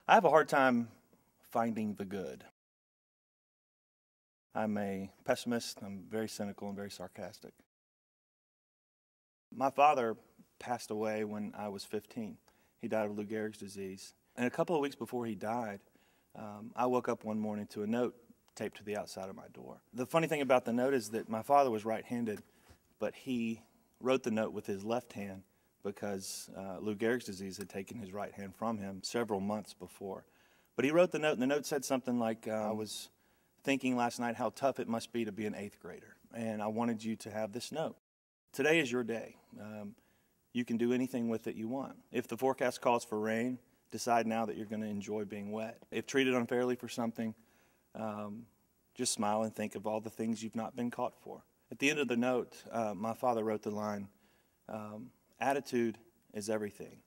I have a hard time finding the good. I'm a pessimist. I'm very cynical and very sarcastic. My father passed away when I was 15. He died of Lou Gehrig's disease. And a couple of weeks before he died, I woke up one morning to a note taped to the outside of my door. The funny thing about the note is that my father was right-handed, but he wrote the note with his left hand because Lou Gehrig's disease had taken his right hand from him several months before. But he wrote the note, and the note said something like, I was thinking last night how tough it must be to be an 8th grader, and I wanted you to have this note. Today is your day. You can do anything with it you want. If the forecast calls for rain, decide now that you're going to enjoy being wet. If treated unfairly for something, just smile and think of all the things you've not been caught for. At the end of the note, my father wrote the line, attitude is everything,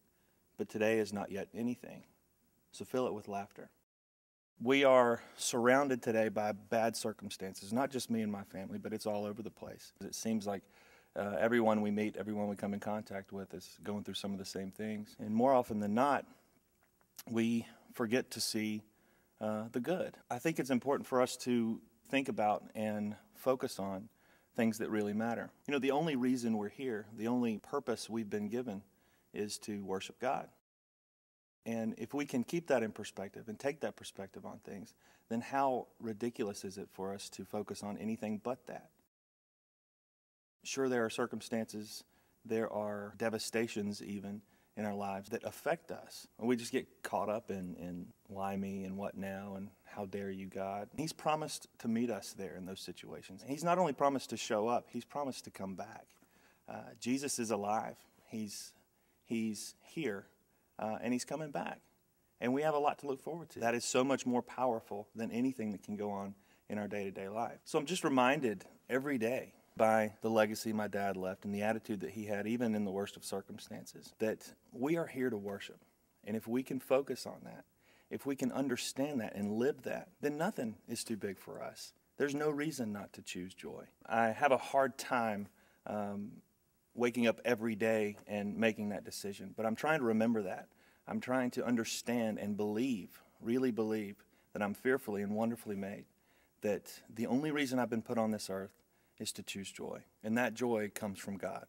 but today is not yet anything, so fill it with laughter. We are surrounded today by bad circumstances, not just me and my family, but it's all over the place. It seems like everyone we meet, everyone we come in contact with is going through some of the same things. And more often than not, we forget to see the good. I think it's important for us to think about and focus on things that really matter. You know, the only reason we're here, the only purpose we've been given is to worship God. And if we can keep that in perspective and take that perspective on things, then how ridiculous is it for us to focus on anything but that? Sure, there are circumstances, there are devastations even in our lives that affect us. We just get caught up in why me and what now and how dare you, God. He's promised to meet us there in those situations. He's not only promised to show up, he's promised to come back. Jesus is alive. He's here. And he's coming back. And we have a lot to look forward to. That is so much more powerful than anything that can go on in our day-to-day life. So I'm just reminded every day by the legacy my dad left and the attitude that he had, even in the worst of circumstances, that we are here to worship. And if we can focus on that, if we can understand that and live that, then nothing is too big for us. There's no reason not to choose joy. I have a hard time waking up every day and making that decision. But I'm trying to remember that. I'm trying to understand and believe, really believe, that I'm fearfully and wonderfully made, that the only reason I've been put on this earth is to choose joy. And that joy comes from God.